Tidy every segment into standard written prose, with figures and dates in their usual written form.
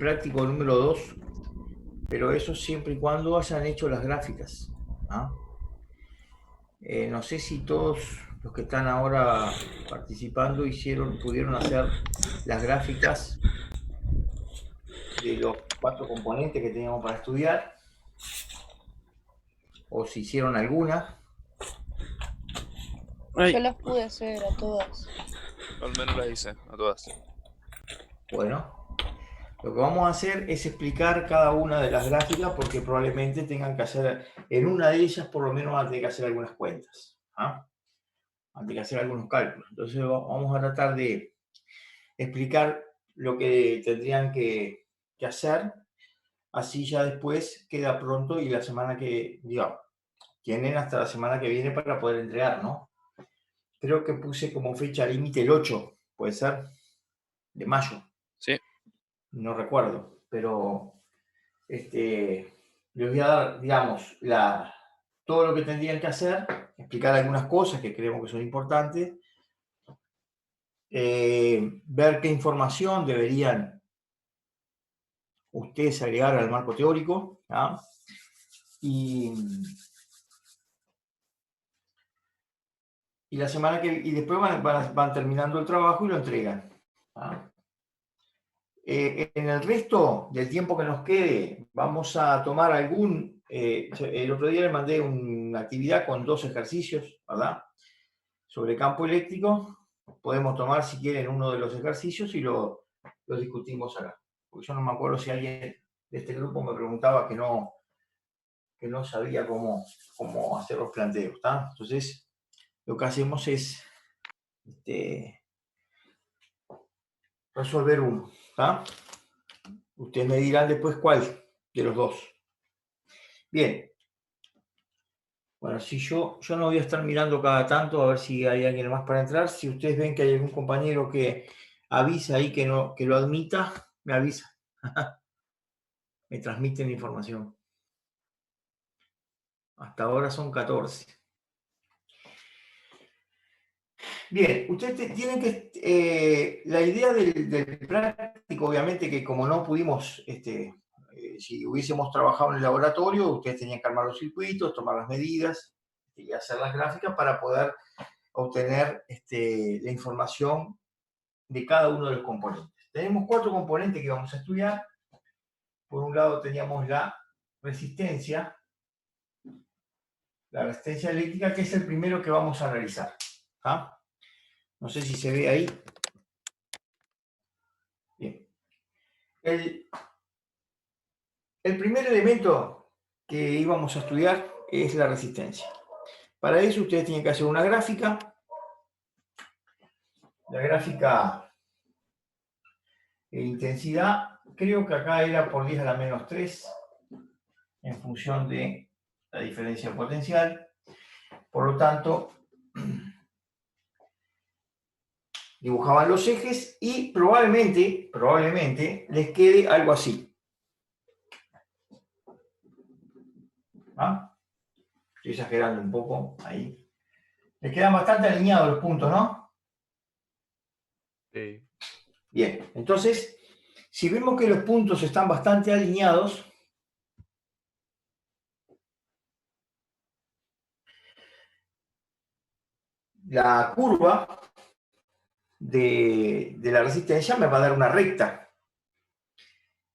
práctico número 2, pero eso siempre y cuando hayan hecho las gráficas. No sé si todos los que están ahora participando pudieron hacer las gráficas de los 4 componentes que teníamos para estudiar, o si hicieron alguna. Yo las pude hacer a todas. Al menos las hice, a todas. Bueno, lo que vamos a hacer es explicar cada una de las gráficas porque probablemente tengan que hacer, en una de ellas por lo menos van a tener que hacer algunas cuentas. Van a tener que hacer algunos cálculos. Entonces vamos a tratar de explicar lo que tendrían que hacer. Así ya después queda pronto y la semana que, digamos, tienen hasta la semana que viene para poder entregar, ¿no? Creo que puse como fecha límite el 8, puede ser, de mayo. Sí. No recuerdo, pero les voy a dar, digamos, todo lo que tendrían que hacer, explicar algunas cosas que creemos que son importantes, ver qué información deberían ustedes agregar al marco teórico, y la semana y después van terminando el trabajo y lo entregan. En el resto del tiempo que nos quede, vamos a tomar el otro día le mandé una actividad con 2 ejercicios, ¿verdad? Sobre campo eléctrico. Podemos tomar, si quieren, uno de los ejercicios y lo discutimos acá. Porque yo no me acuerdo si alguien de este grupo me preguntaba que no sabía cómo hacer los planteos, ¿está? Entonces, lo que hacemos es resolver uno, ¿está? Ustedes me dirán después cuál de los 2. Bien. Bueno, si yo no voy a estar mirando cada tanto a ver si hay alguien más para entrar. Si ustedes ven que hay algún compañero que avisa ahí que lo admita, me avisa. Me transmiten la información. Hasta ahora son 14. Bien, ustedes tienen que... la idea del práctico, obviamente, que como no pudimos, si hubiésemos trabajado en el laboratorio, ustedes tenían que armar los circuitos, tomar las medidas y hacer las gráficas para poder obtener la información de cada uno de los componentes. Tenemos 4 componentes que vamos a estudiar. Por un lado teníamos la resistencia eléctrica, que es el primero que vamos a analizar. No sé si se ve ahí. Bien. El primer elemento que íbamos a estudiar es la resistencia. Para eso ustedes tienen que hacer una gráfica. La gráfica de intensidad, creo que acá era por 10 a la menos 3, en función de la diferencia potencial. Por lo tanto, dibujaban los ejes y probablemente les quede algo así. Estoy exagerando un poco ahí. Les quedan bastante alineados los puntos, ¿no? Sí. Bien, entonces, si vemos que los puntos están bastante alineados, la curva de la resistencia me va a dar una recta.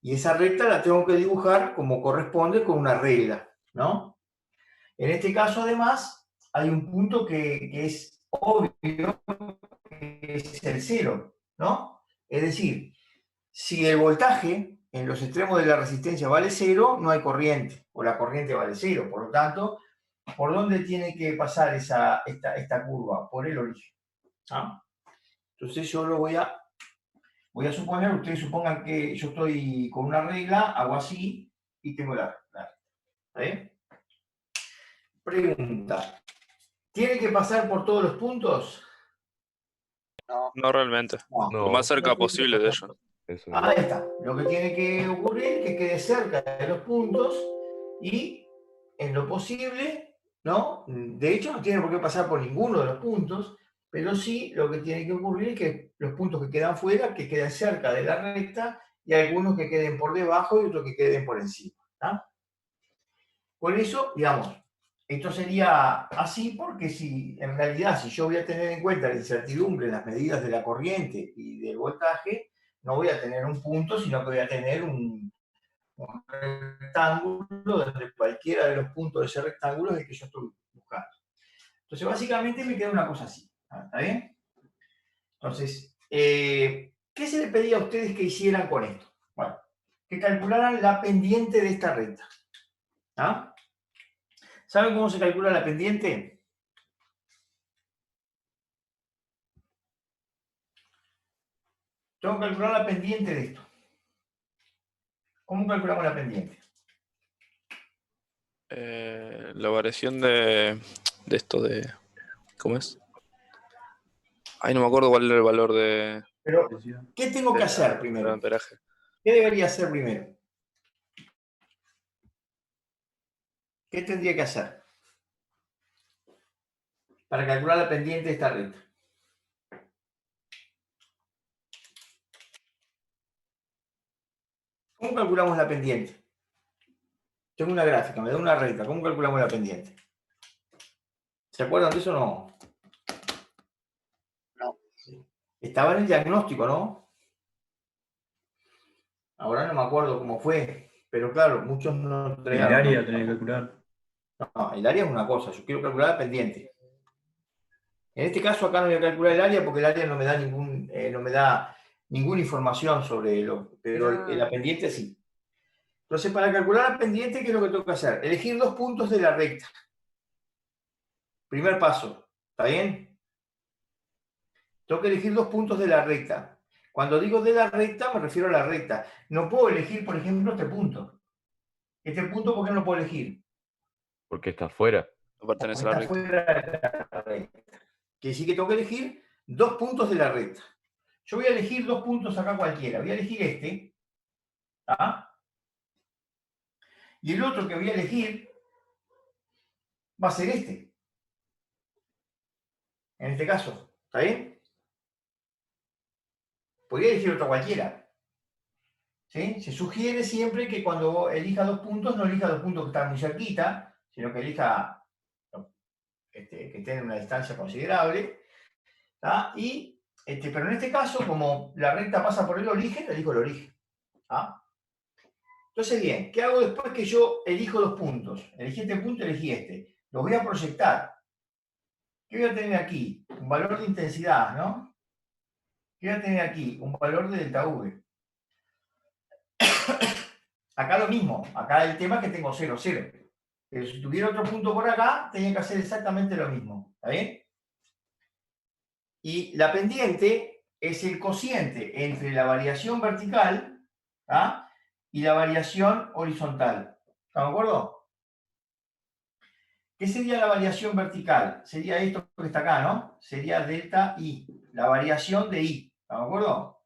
Y esa recta la tengo que dibujar como corresponde con una regla, ¿no? En este caso, además, hay un punto que es obvio, que es el 0, ¿no? Es decir, si el voltaje en los extremos de la resistencia vale 0, no hay corriente, o la corriente vale 0. Por lo tanto, ¿por dónde tiene que pasar esta curva? Por el origen. Entonces yo lo voy a suponer, ustedes supongan que yo estoy con una regla, hago así y tengo la regla. Pregunta. ¿Tiene que pasar por todos los puntos? No realmente. No. Lo más cerca posible de ellos. Ahí está. Lo que tiene que ocurrir es que quede cerca de los puntos y en lo posible, ¿no? De hecho, no tiene por qué pasar por ninguno de los puntos, pero sí lo que tiene que ocurrir es que los puntos que quedan fuera, que queden cerca de la recta y algunos que queden por debajo y otros que queden por encima. ¿Tá? Por eso, digamos, esto sería así porque si en realidad, si yo voy a tener en cuenta la incertidumbre en las medidas de la corriente y del voltaje, no voy a tener un punto, sino que voy a tener un rectángulo donde cualquiera de los puntos de ese rectángulo es el que yo estoy buscando. Entonces, básicamente me queda una cosa así. ¿Está bien? Entonces, ¿qué se le pedía a ustedes que hicieran con esto? Bueno, que calcularan la pendiente de esta recta. ¿Ah? ¿Saben cómo se calcula la pendiente? Tengo que calcular la pendiente de esto. ¿Cómo calculamos la pendiente? La variación de esto de... ¿Cómo es? Ay, no me acuerdo cuál era el valor de... Pero, ¿qué tengo que hacer del primero? amperaje. ¿Qué debería hacer primero? ¿Qué tendría que hacer para calcular la pendiente de esta recta? ¿Cómo calculamos la pendiente? Tengo una gráfica, me da una recta. ¿Cómo calculamos la pendiente? ¿Se acuerdan de eso o no? No. Estaba en el diagnóstico, ¿no? Ahora no me acuerdo cómo fue, pero claro, muchos no El entregaron. área ¿no? tenés que calcular. No, el área es una cosa, yo quiero calcular la pendiente. En este caso acá no voy a calcular el área porque el área no me da ninguna información sobre lo, pero la pendiente sí. Entonces, para calcular la pendiente, ¿qué es lo que tengo que hacer? Elegir dos puntos de la recta. Primer paso, ¿está bien? Tengo que elegir dos puntos de la recta. Cuando digo de la recta, me refiero a la recta. No puedo elegir, por ejemplo, este punto. Este punto, ¿por qué no lo puedo elegir? Porque está afuera. No pertenece a Porque la está recta. fuera de la recta. Quiere decir que tengo que elegir dos puntos de la recta. Yo voy a elegir dos puntos acá cualquiera. Voy a elegir este. ¿Ah? Y el otro que voy a elegir va a ser este. En este caso. ¿Está bien? Podría elegir otro cualquiera. ¿Sí? Se sugiere siempre que cuando elija dos puntos, no elija dos puntos que están muy cerquita, sino que elija que estén en una distancia considerable. ¿Tá? Pero en este caso, como la recta pasa por el origen, elijo el origen. ¿Ah? Entonces, bien, ¿qué hago después que yo elijo dos puntos? Elegí este punto, elegí este. Los voy a proyectar. ¿Qué voy a tener aquí? Un valor de intensidad, ¿no? ¿Qué voy a tener aquí? Un valor de delta V. Acá lo mismo. Acá el tema es que tengo 0, 0. Pero si tuviera otro punto por acá, tenía que hacer exactamente lo mismo. ¿Está bien? Y la pendiente es el cociente entre la variación vertical, ¿ah? Y la variación horizontal. ¿Estamos de acuerdo? ¿Qué sería la variación vertical? Sería esto que está acá, ¿no? Sería delta I, la variación de I. ¿Estamos de acuerdo?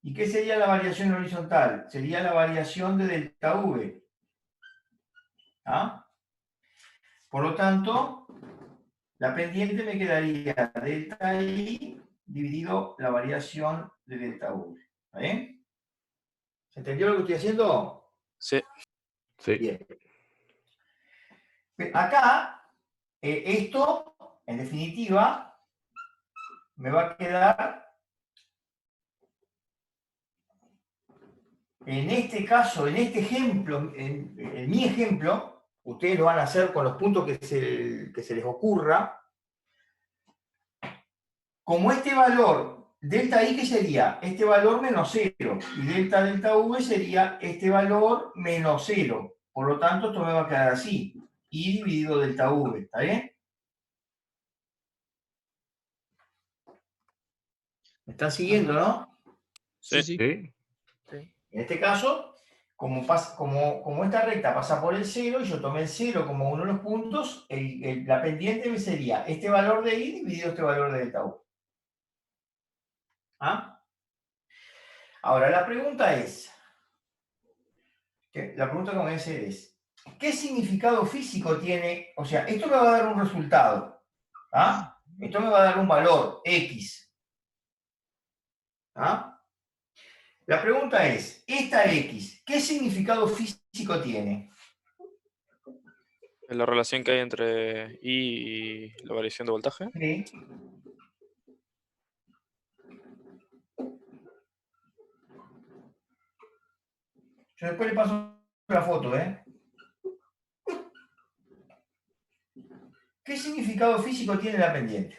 ¿Y qué sería la variación horizontal? Sería la variación de delta V. ¿Ah? Por lo tanto, la pendiente me quedaría delta I dividido la variación de delta V. ¿Está bien? ¿Se entendió lo que estoy haciendo? Sí. Sí. Bien. Acá, esto, en definitiva, me va a quedar, en este caso, en este ejemplo, en mi ejemplo, ustedes lo van a hacer con los puntos que se les ocurra, como este valor, delta I, ¿qué sería? Este valor menos 0, y delta V sería este valor menos 0. Por lo tanto, esto me va a quedar así, I dividido delta V, ¿está bien? ¿Me están siguiendo, no? Sí. Sí. En este caso, como esta recta pasa por el 0, y yo tomé el 0 como uno de los puntos, la pendiente sería este valor de I dividido este valor de delta U. ¿Ah? Ahora, la pregunta que me voy a hacer es, ¿qué significado físico tiene? O sea, esto me va a dar un resultado. ¿Ah? Esto me va a dar un valor, X. ¿Ah? La pregunta es, esta X, ¿qué significado físico tiene? La relación que hay entre I y la variación de voltaje. Sí. Yo después le paso la foto, ¿eh? ¿Qué significado físico tiene la pendiente?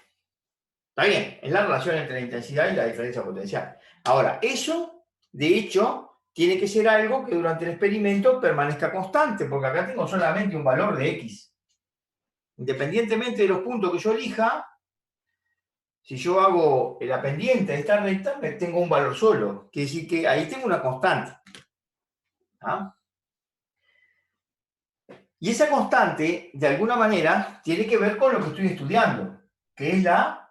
Está bien, es la relación entre la intensidad y la diferencia potencial. Ahora, eso, de hecho, tiene que ser algo que durante el experimento permanezca constante, porque acá tengo solamente un valor de X. Independientemente de los puntos que yo elija, si yo hago la pendiente de esta recta, tengo un valor solo. Quiere decir que ahí tengo una constante. ¿Ah? Y esa constante, de alguna manera, tiene que ver con lo que estoy estudiando, que es la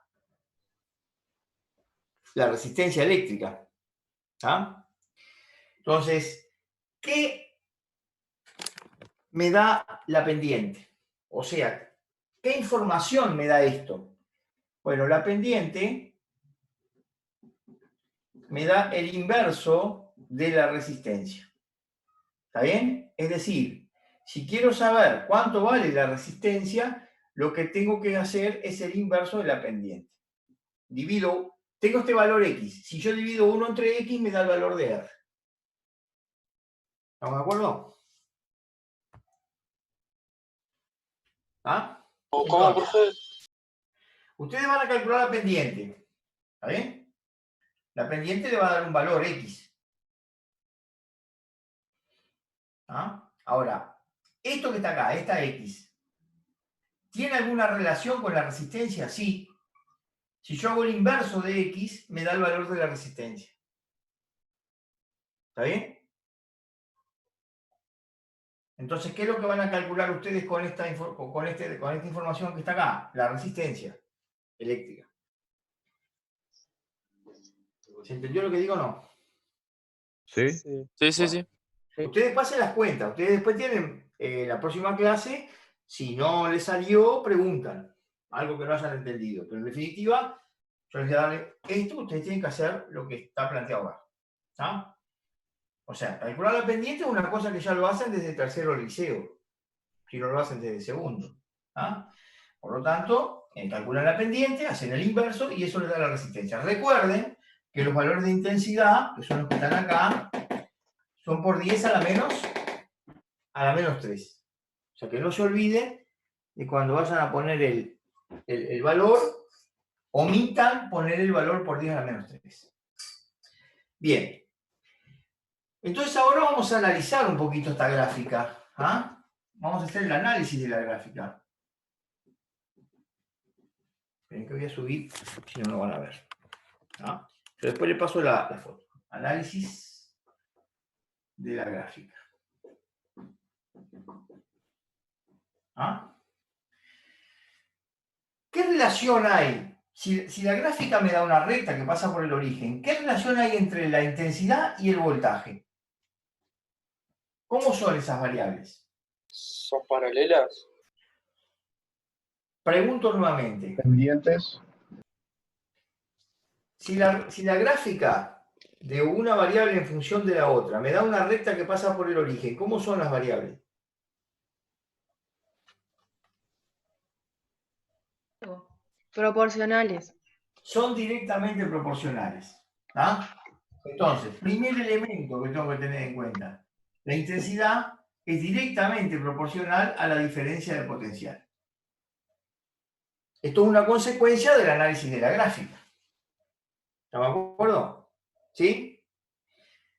resistencia eléctrica. ¿Ah? Entonces, ¿qué me da la pendiente? O sea, ¿qué información me da esto? Bueno, la pendiente me da el inverso de la resistencia. ¿Está bien? Es decir, si quiero saber cuánto vale la resistencia, lo que tengo que hacer es el inverso de la pendiente. Tengo este valor X. Si yo divido 1 entre X, me da el valor de R. ¿Estamos de acuerdo? ¿Ah? ¿Cómo, profe? Ustedes van a calcular la pendiente. ¿Está bien? La pendiente le va a dar un valor X. ¿Ah? Ahora, esto que está acá, esta X, ¿tiene alguna relación con la resistencia? Sí. Si yo hago el inverso de X, me da el valor de la resistencia. ¿Está bien? Entonces, ¿qué es lo que van a calcular ustedes con esta información que está acá? La resistencia eléctrica. ¿Se entendió lo que digo o no? ¿Sí? Sí, sí, sí. Ustedes pasen las cuentas. Ustedes después tienen la próxima clase. Si no les salió, preguntan. Algo que no hayan entendido. Pero en definitiva, yo les voy a dar esto. Ustedes tienen que hacer lo que está planteado ahora. ¿Está? O sea, calcular la pendiente es una cosa que ya lo hacen desde tercero del liceo. Si no lo hacen desde segundo. ¿Ah? Por lo tanto, calculan la pendiente, hacen el inverso y eso les da la resistencia. Recuerden que los valores de intensidad, que son los que están acá, son por 10 a la menos 3. O sea que no se olviden de cuando vayan a poner el valor, omitan poner el valor por 10 a la menos 3. Bien. Entonces ahora vamos a analizar un poquito esta gráfica. ¿Ah? Vamos a hacer el análisis de la gráfica. Esperen que voy a subir, si no, no van a ver. ¿Ah? Yo después le paso la foto. Análisis de la gráfica. ¿Ah? ¿Qué relación hay? Si la gráfica me da una recta que pasa por el origen, ¿qué relación hay entre la intensidad y el voltaje? ¿Cómo son esas variables? ¿Son paralelas? Pregunto nuevamente. Pendientes. Si la gráfica de una variable en función de la otra me da una recta que pasa por el origen, ¿cómo son las variables? Proporcionales. Son directamente proporcionales. ¿Ah? Entonces, primer elemento que tengo que tener en cuenta. La intensidad es directamente proporcional a la diferencia de potencial. Esto es una consecuencia del análisis de la gráfica. ¿Estamos de acuerdo? ¿Sí?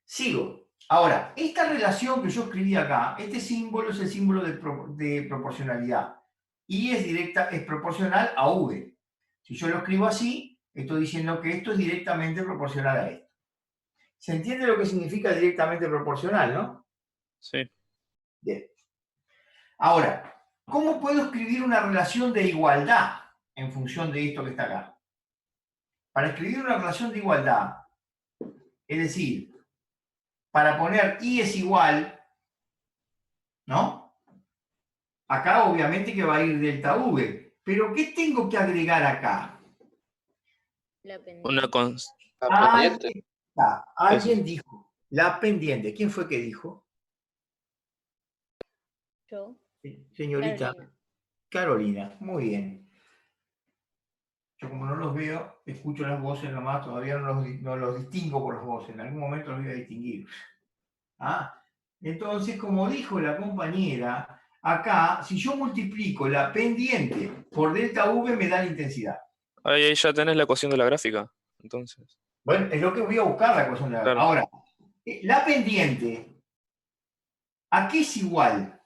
Sigo. Ahora, esta relación que yo escribí acá, este símbolo es el símbolo de proporcionalidad. Y es proporcional a V. Si yo lo escribo así, estoy diciendo que esto es directamente proporcional a esto. ¿Se entiende lo que significa directamente proporcional, no? Sí. Bien. Ahora, ¿cómo puedo escribir una relación de igualdad en función de esto que está acá? Para escribir una relación de igualdad, es decir, para poner I es igual, ¿no? Acá obviamente que va a ir delta V, pero ¿qué tengo que agregar acá? La pendiente. Una constante. La pendiente. Alguien dijo la pendiente. ¿Quién fue que dijo? Yo. Señorita Carolina. Muy bien. Yo como no los veo, escucho las voces nomás, todavía no los distingo por las voces. En algún momento los voy a distinguir. Entonces, como dijo la compañera, acá, si yo multiplico la pendiente por delta V, me da la intensidad. Ahí ya tenés la ecuación de la gráfica, entonces. Bueno, es lo que voy a buscar la ecuación de la gráfica. Ahora, la pendiente, ¿a qué es igual?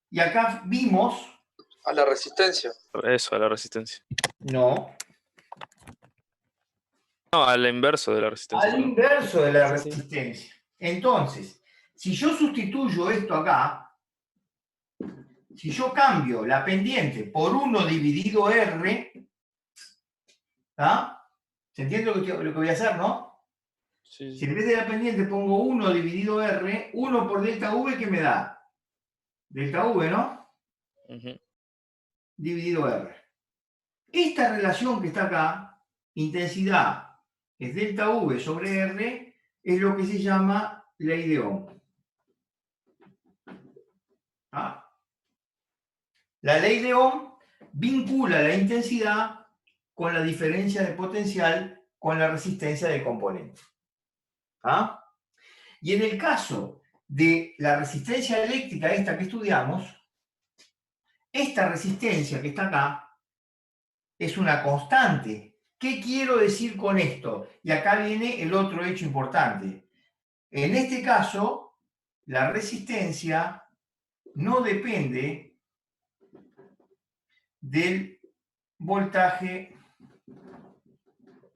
Y acá vimos... A la resistencia. Eso, a la resistencia. No. No, al inverso de la resistencia. Al inverso de la resistencia. Entonces, si yo sustituyo esto acá, si yo cambio la pendiente por 1 dividido R, ¿se entiende lo que voy a hacer, no? Sí. Si en vez de la pendiente pongo 1 dividido R, 1 por delta V, ¿qué me da? Delta V, ¿no? Dividido R. Esta relación que está acá, intensidad es delta V sobre R, es lo que se llama ley de Ohm. La ley de Ohm vincula la intensidad con la diferencia de potencial con la resistencia del componente. Y en el caso de la resistencia eléctrica, esta que estudiamos, esta resistencia que está acá es una constante. ¿Qué quiero decir con esto? Y acá viene el otro hecho importante. En este caso, la resistencia no depende del voltaje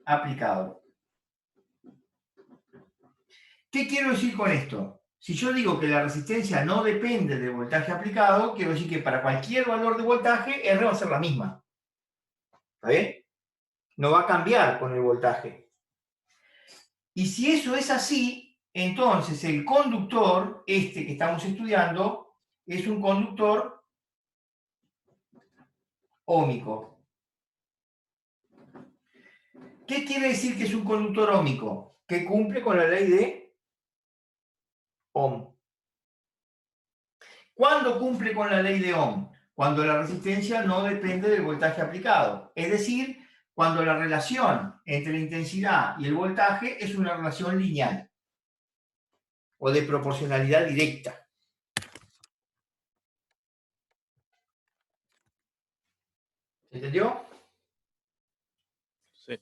aplicado. ¿Qué quiero decir con esto? Si yo digo que la resistencia no depende del voltaje aplicado, quiero decir que para cualquier valor de voltaje, R va a ser la misma. ¿Está bien? No va a cambiar con el voltaje. Y si eso es así, entonces el conductor, este que estamos estudiando, es un conductor óhmico. ¿Qué quiere decir que es un conductor óhmico? Que cumple con la ley de Ohm. ¿Cuándo cumple con la ley de Ohm? Cuando la resistencia no depende del voltaje aplicado. Es decir, cuando la relación entre la intensidad y el voltaje es una relación lineal o de proporcionalidad directa. ¿Se entendió? Sí.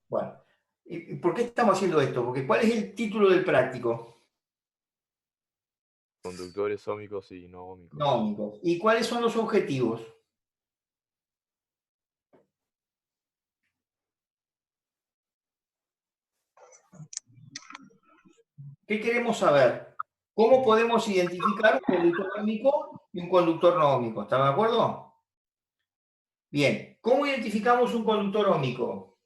Bueno, ¿y por qué estamos haciendo esto? Porque ¿cuál es el título del práctico? Conductores óhmicos y no óhmicos. No óhmicos. ¿Y cuáles son los objetivos? ¿Qué queremos saber? ¿Cómo podemos identificar un conductor óhmico y un conductor no óhmico? ¿Están de acuerdo? Bien, ¿cómo identificamos un conductor óhmico?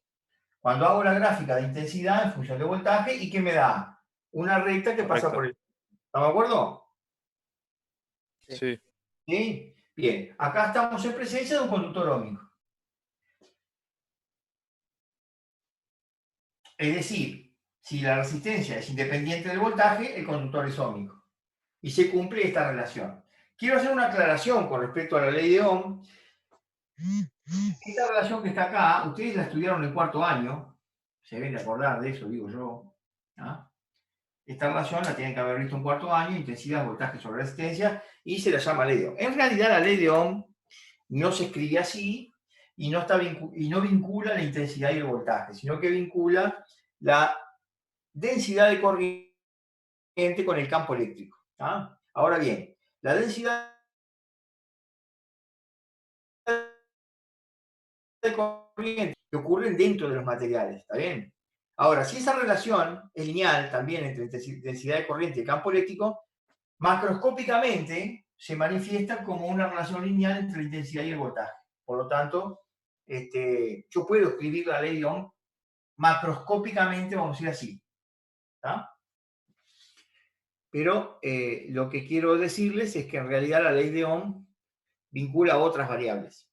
Cuando hago la gráfica de intensidad en función de voltaje y que me da una recta que pasa por el... ¿Estamos de acuerdo? Sí. ¿Sí? Bien, acá estamos en presencia de un conductor óhmico. Es decir, si la resistencia es independiente del voltaje, el conductor es óhmico. Y se cumple esta relación. Quiero hacer una aclaración con respecto a la ley de Ohm. Esta relación que está acá, ustedes la estudiaron en cuarto año, se deben de acordar de eso, digo yo. Esta relación la tienen que haber visto en cuarto año, intensidad, voltaje sobre resistencia, y se la llama ley de Ohm. En realidad la ley de Ohm no se escribe así y no vincula la intensidad y el voltaje, sino que vincula la densidad de corriente con el campo eléctrico. Ahora bien, la densidad de corriente que ocurren dentro de los materiales, ¿está bien? Ahora, si esa relación es lineal también entre densidad de corriente y campo eléctrico, macroscópicamente se manifiesta como una relación lineal entre la intensidad y el voltaje. Por lo tanto, yo puedo escribir la ley de Ohm macroscópicamente, vamos a decir así. ¿Está? Pero lo que quiero decirles es que en realidad la ley de Ohm vincula a otras variables,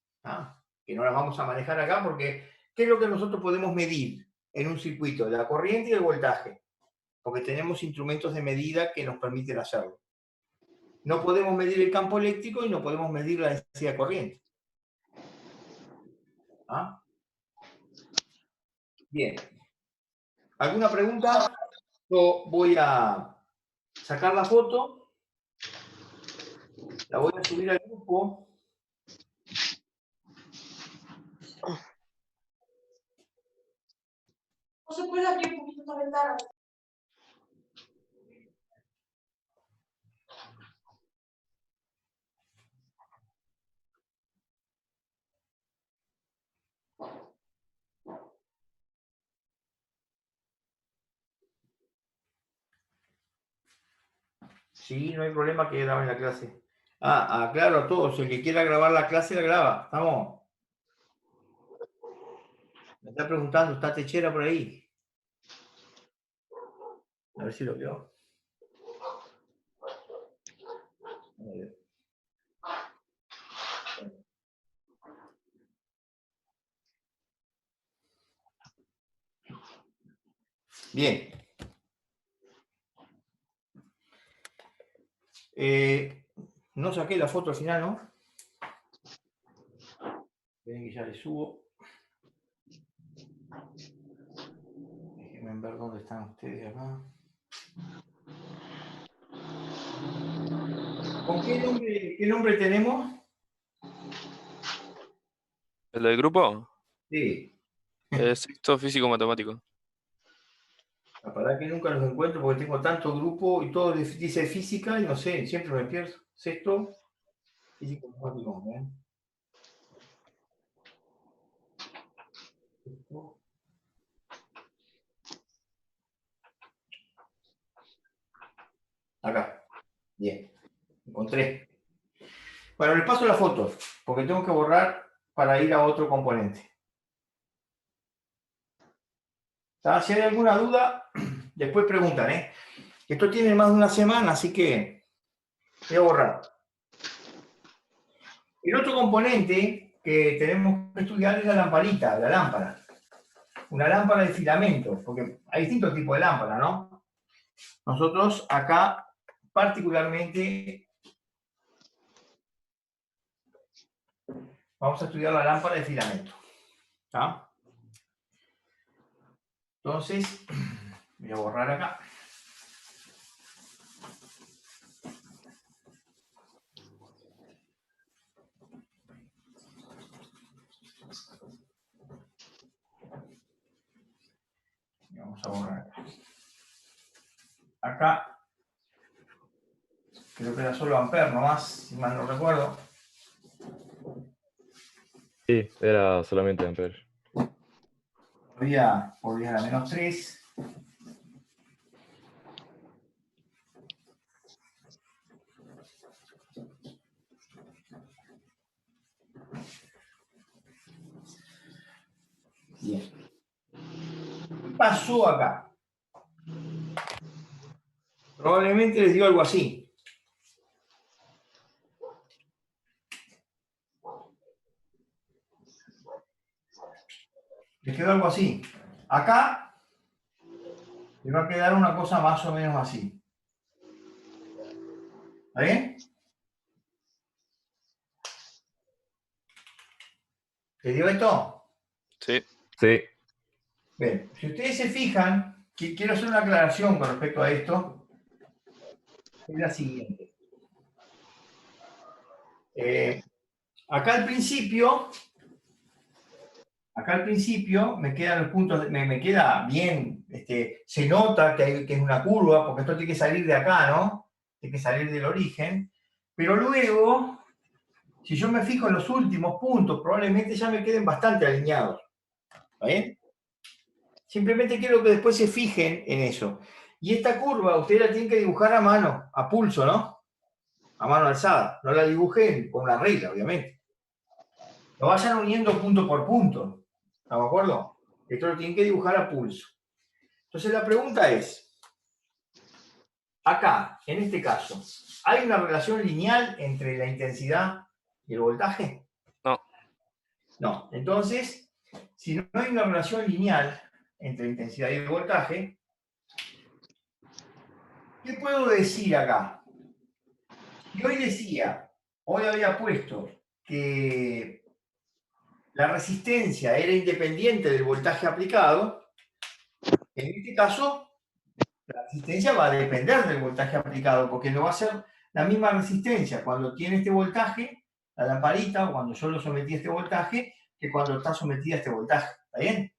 que no las vamos a manejar acá porque ¿qué es lo que nosotros podemos medir en un circuito, la corriente y el voltaje, porque tenemos instrumentos de medida que nos permiten hacerlo. No podemos medir el campo eléctrico y no podemos medir la densidad de corriente. ¿Ah? Bien. ¿Alguna pregunta? Yo voy a sacar la foto, la voy a subir al grupo. ¿No se puede abrir un poquito esta ventana? Sí, no hay problema que graben la clase. Claro, a todos. El que quiera grabar la clase, la graba. ¿Estamos? Me está preguntando, ¿está Techera por ahí? A ver si lo veo. A ver. Bien. No saqué la foto al final, ¿no? Ven que ya le subo. Déjenme ver dónde están ustedes acá. ¿Con qué nombre tenemos? ¿El del grupo? Sí. Sexto físico matemático. La verdad que nunca los encuentro porque tengo tanto grupo y todo dice física y no sé, siempre me pierdo. Sexto, físico matemático. Acá. Bien. Encontré. Bueno, les paso la foto porque tengo que borrar para ir a otro componente. Si hay alguna duda, después preguntan, ¿eh? Esto tiene más de una semana, así que voy a borrar. El otro componente que tenemos que estudiar es la lamparita, la lámpara. Una lámpara de filamento, porque hay distintos tipos de lámpara, ¿no? Nosotros acá, particularmente, vamos a estudiar la lámpara de filamento. ¿Está? Entonces, voy a borrar acá. Y vamos a borrar acá. Acá, creo que era solo amper nomás, si mal no recuerdo. Sí, era solamente amperes. Podría la menos 3. Bien. ¿Qué pasó acá? Probablemente les digo algo así. Les quedó algo así. Acá les va a quedar una cosa más o menos así. ¿Está bien? ¿Les dio esto? Sí. Sí. Bien, si ustedes se fijan, quiero hacer una aclaración con respecto a esto. Es la siguiente. Acá al principio me quedan los puntos, me queda bien, se nota que es una curva, porque esto tiene que salir de acá, ¿no? Tiene que salir del origen. Pero luego, si yo me fijo en los últimos puntos, probablemente ya me queden bastante alineados. ¿Está bien? Simplemente quiero que después se fijen en eso. Y esta curva ustedes la tienen que dibujar a mano, a pulso, ¿no? A mano alzada. No la dibujen con una regla, obviamente. Lo vayan uniendo punto por punto. ¿Estamos de acuerdo? Esto lo tienen que dibujar a pulso. Entonces la pregunta es, acá, en este caso, ¿hay una relación lineal entre la intensidad y el voltaje? No. No. Entonces, si no hay una relación lineal, entre intensidad y voltaje. ¿Qué puedo decir acá? Y hoy había puesto que la resistencia era independiente del voltaje aplicado. En este caso, la resistencia va a depender del voltaje aplicado, porque no va a ser la misma resistencia cuando tiene este voltaje, la lamparita, o cuando yo lo sometí a este voltaje, que cuando está sometida a este voltaje. ¿Está bien?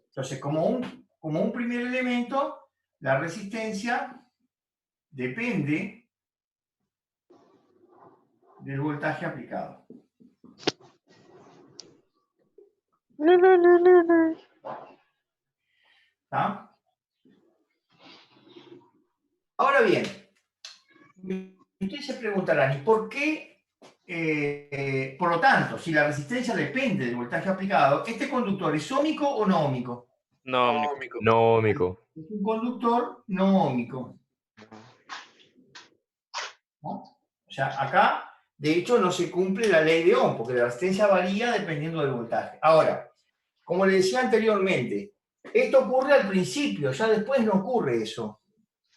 Entonces, como un primer elemento, la resistencia depende del voltaje aplicado. ¿Está? Ahora bien, ustedes se preguntarán, ¿y por qué? Por lo tanto, si la resistencia depende del voltaje aplicado, ¿este conductor es óhmico o no óhmico? No, Óhmico. No óhmico. Es un conductor no óhmico. ¿No? O sea, acá, de hecho, no se cumple la ley de Ohm, porque la resistencia varía dependiendo del voltaje. Ahora, como les decía anteriormente, esto ocurre al principio, ya después no ocurre eso.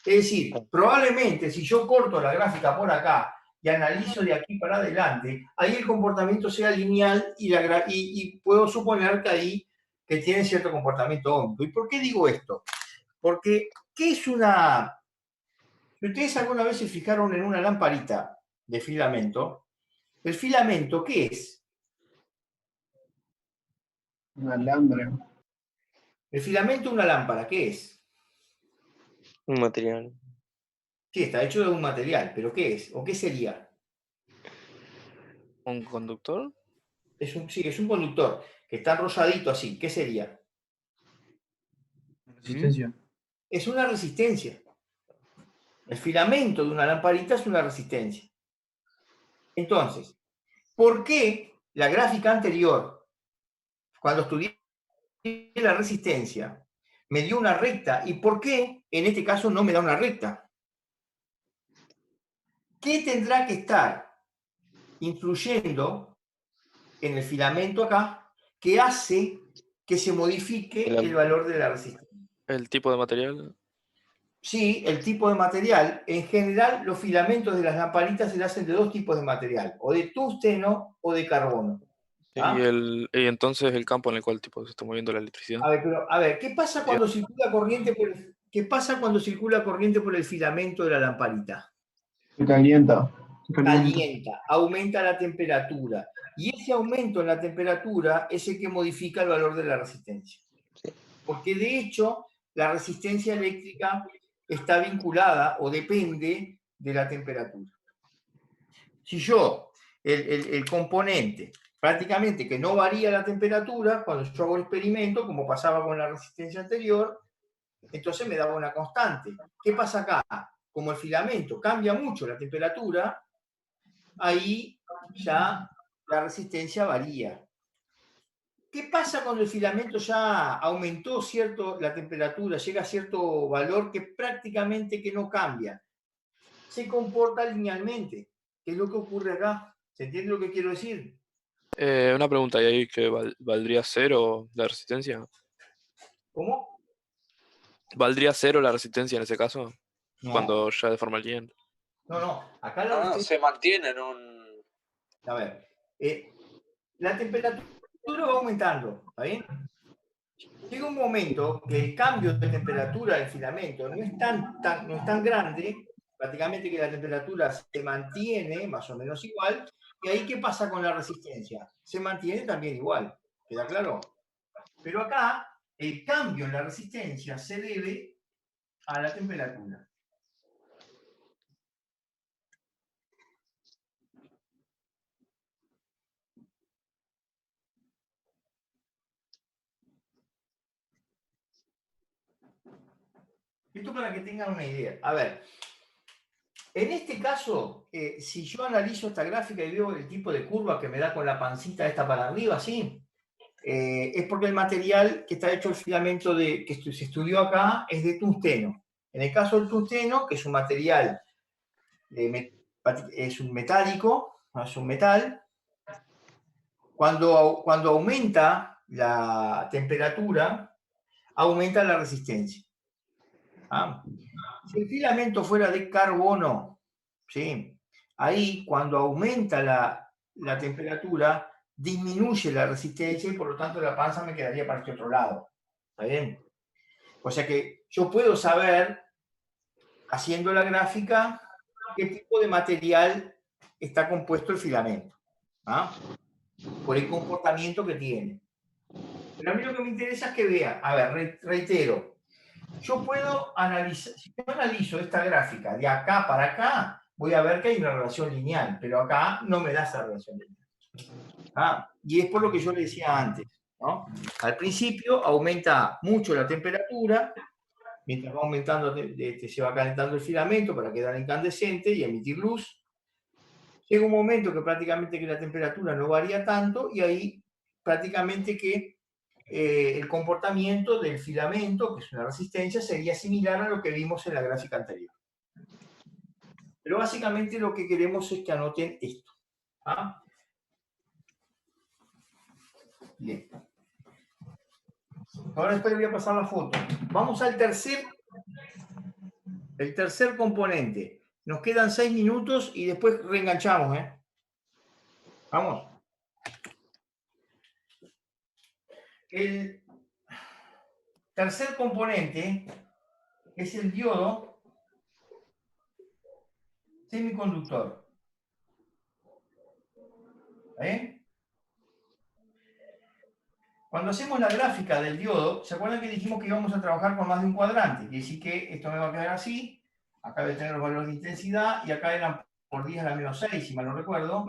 Es decir, probablemente si yo corto la gráfica por acá y analizo de aquí para adelante, ahí el comportamiento sea lineal y puedo suponer que ahí que tiene cierto comportamiento óhmico. ¿Y por qué digo esto? Porque, ¿qué es una...? Si ustedes alguna vez se fijaron en una lamparita de filamento, ¿el filamento qué es? Un alambre. El filamento de una lámpara, ¿qué es? Un material. Sí, está hecho de un material, pero ¿qué es? ¿O qué sería? ¿un conductor? Sí, es un conductor que está rosadito así. ¿Qué sería? Resistencia. Es una resistencia. El filamento de una lamparita es una resistencia. Entonces, ¿por qué la gráfica anterior, cuando estudié la resistencia, me dio una recta? ¿Y por qué en este caso no me da una recta? ¿Qué tendrá que estar influyendo en el filamento acá que hace que se modifique el valor de la resistencia? ¿El tipo de material? Sí, el tipo de material. En general, los filamentos de las lamparitas se hacen de dos tipos de material, o de tungsteno o de carbono. ¿Ah? Y entonces el campo en el cual tipo, se está moviendo la electricidad. A ver, ¿qué pasa cuando circula corriente por el filamento de la lamparita? Se calienta. Calienta, aumenta la temperatura. Y ese aumento en la temperatura es el que modifica el valor de la resistencia. Porque de hecho, la resistencia eléctrica está vinculada o depende de la temperatura. Si yo, el componente, prácticamente que no varía la temperatura, cuando yo hago el experimento, como pasaba con la resistencia anterior, entonces me daba una constante. ¿Qué pasa acá? Como el filamento cambia mucho la temperatura, ahí ya la resistencia varía. ¿Qué pasa cuando el filamento ya aumentó la temperatura, llega a cierto valor que prácticamente que no cambia? Se comporta linealmente. ¿Qué es lo que ocurre acá? ¿Se entiende lo que quiero decir? Una pregunta, ¿y ahí que valdría cero la resistencia? ¿Cómo? ¿Valdría cero la resistencia en ese caso? No. Cuando ya deforma el bien. No. Acá la No, resistencia... se mantiene en un... A ver, la temperatura va aumentando, ¿está bien? Llega un momento que el cambio de temperatura del filamento no es tan grande, prácticamente que la temperatura se mantiene más o menos igual, y ahí ¿qué pasa con la resistencia? Se mantiene también igual, ¿queda claro? Pero acá el cambio en la resistencia se debe a la temperatura. Esto para que tengan una idea. A ver, en este caso, si yo analizo esta gráfica y veo el tipo de curva que me da con la pancita esta para arriba, ¿sí? Es porque el material que está hecho el filamento que se estudió acá es de tungsteno. En el caso del tungsteno, que es un material, es un metálico, no es un metal, cuando aumenta la temperatura, aumenta la resistencia. Si el filamento fuera de carbono, ¿sí? Ahí cuando aumenta la temperatura, disminuye la resistencia y por lo tanto la panza me quedaría para este otro lado. ¿Está bien? O sea que yo puedo saber, haciendo la gráfica, qué tipo de material está compuesto el filamento, por el comportamiento que tiene. Pero a mí lo que me interesa es que vea, a ver, reitero, yo puedo analizar, si yo analizo esta gráfica de acá para acá, voy a ver que hay una relación lineal, pero acá no me da esa relación lineal. Y es por lo que yo le decía antes, ¿no? Al principio aumenta mucho la temperatura, mientras va aumentando, se va calentando el filamento para quedar incandescente y emitir luz. Llega un momento que prácticamente que la temperatura no varía tanto y ahí prácticamente que el comportamiento del filamento, que es una resistencia, sería similar a lo que vimos en la gráfica anterior. Pero básicamente lo que queremos es que anoten esto. Bien. Ahora después le voy a pasar la foto. Vamos al tercer componente. Nos quedan 6 minutos y después reenganchamos, ¿eh? Vamos. El tercer componente es el diodo semiconductor. ¿Está bien? Cuando hacemos la gráfica del diodo, ¿se acuerdan que dijimos que íbamos a trabajar con más de un cuadrante? Quiere decir que esto me va a quedar así, acá debe tener los valores de intensidad, y acá eran por 10 a la menos 6, si mal no recuerdo,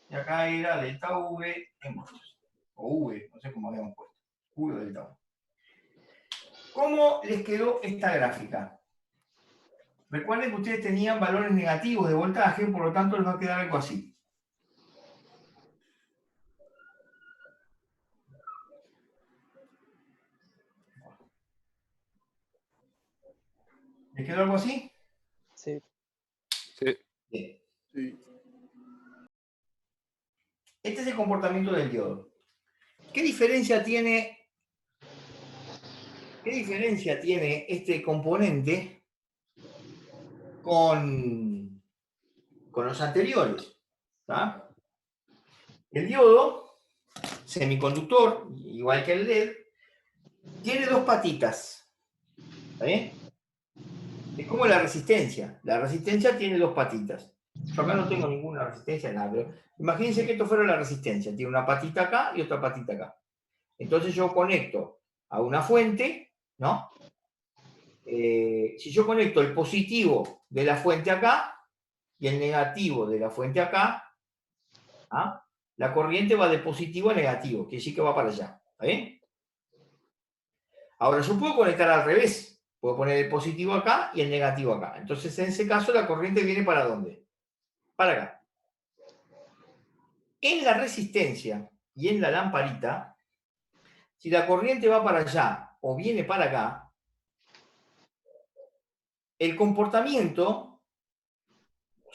y acá era delta V en voltios, o V, no sé cómo habíamos puesto, V o delta V. ¿Cómo les quedó esta gráfica? Recuerden que ustedes tenían valores negativos de voltaje, por lo tanto les va a quedar algo así. ¿Les quedó algo así? Sí. Sí. Bien. Este es el comportamiento del diodo. ¿Qué diferencia tiene este componente con los anteriores? ¿Tá? El diodo, semiconductor, igual que el LED, tiene dos patitas. ¿Está bien? Es como la resistencia. La resistencia tiene dos patitas. Yo acá no tengo ninguna resistencia, nada, pero imagínense que esto fuera la resistencia. Tiene una patita acá y otra patita acá. Entonces yo conecto a una fuente, ¿no? Si yo conecto el positivo de la fuente acá y el negativo de la fuente acá, la corriente va de positivo a negativo, quiere decir que va para allá. ¿Está bien? Ahora yo puedo conectar al revés. Puedo poner el positivo acá y el negativo acá. Entonces en ese caso la corriente viene ¿para dónde? Para acá. En la resistencia y en la lamparita, si la corriente va para allá o viene para acá, el comportamiento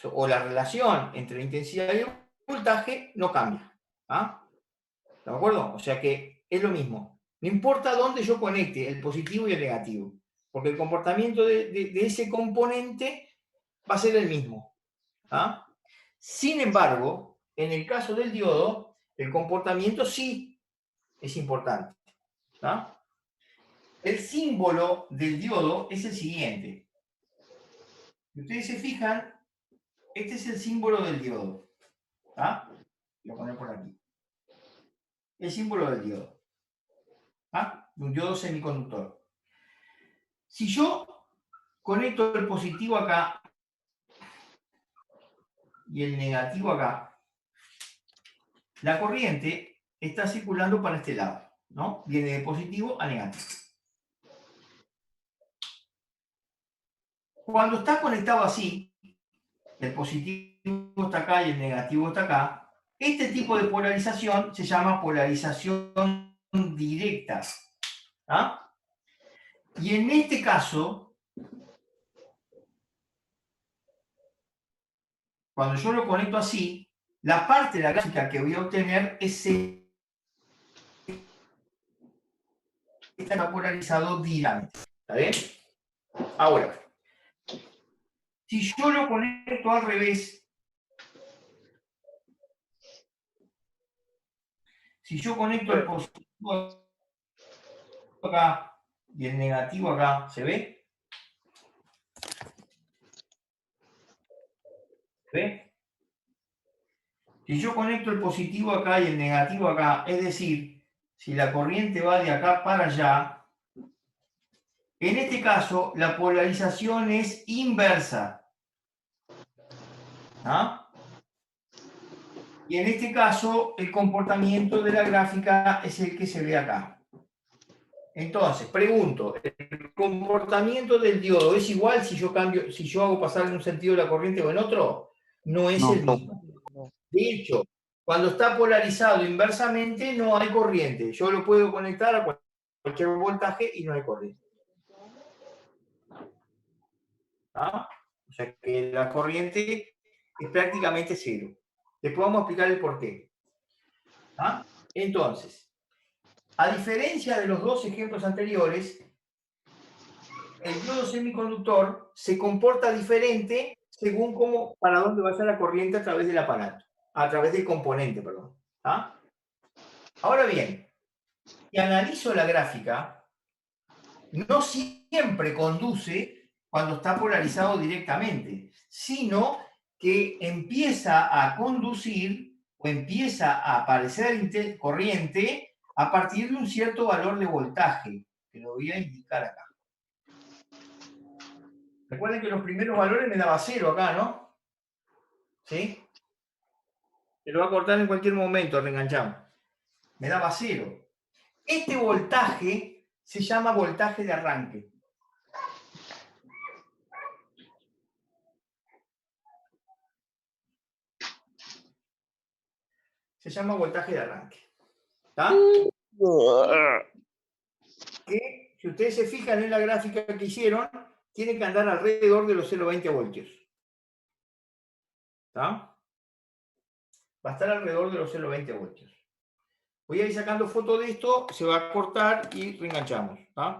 o la relación entre la intensidad y el voltaje no cambia. ¿De acuerdo? O sea que es lo mismo. No importa dónde yo conecte el positivo y el negativo, porque el comportamiento de ese componente va a ser el mismo. Sin embargo, en el caso del diodo, el comportamiento sí es importante. El símbolo del diodo es el siguiente. Si ustedes se fijan, este es el símbolo del diodo. Lo voy a poner por aquí. El símbolo del diodo. Un diodo semiconductor. Si yo conecto el positivo acá y el negativo acá, la corriente está circulando para este lado, ¿no? Viene de positivo a negativo. Cuando está conectado así, el positivo está acá y el negativo está acá, este tipo de polarización se llama polarización directa. Y en este caso, cuando yo lo conecto así, la parte de la gráfica que voy a obtener es está polarizado directamente. ¿Está bien? Ahora, si yo lo conecto al revés, si yo conecto el positivo acá y el negativo acá, ¿se ve? ¿Se ve? Si yo conecto el positivo acá y el negativo acá, es decir, si la corriente va de acá para allá, en este caso la polarización es inversa. ¿Ah? Y en este caso el comportamiento de la gráfica es el que se ve acá. Entonces, pregunto, ¿el comportamiento del diodo es igual si yo cambio, si yo hago pasar en un sentido la corriente o en otro? No es el mismo. De hecho, cuando está polarizado inversamente no hay corriente. Yo lo puedo conectar a cualquier voltaje y no hay corriente. ¿Ah? O sea que la corriente es prácticamente cero. Después vamos a explicar el porqué. ¿Ah? Entonces, a diferencia de los dos ejemplos anteriores, el diodo semiconductor se comporta diferente según cómo, para dónde vaya la corriente a través del aparato, a través del componente, perdón. ¿Ah? Ahora bien, si analizo la gráfica, no siempre conduce cuando está polarizado directamente, sino que empieza a conducir o empieza a aparecer corriente a partir de un cierto valor de voltaje, que lo voy a indicar acá. Recuerden que los primeros valores me daba 0 acá, ¿no? ¿Sí? Se lo va a cortar en cualquier momento, reenganchamos. Me daba 0. Este voltaje se llama voltaje de arranque. Se llama voltaje de arranque. ¿Está? Que, si ustedes se fijan en la gráfica que hicieron, tiene que andar alrededor de los 0,20 voltios. ¿Está? Va a estar alrededor de los 0,20 voltios. Voy a ir sacando foto de esto, se va a cortar y reenganchamos. ¿Está?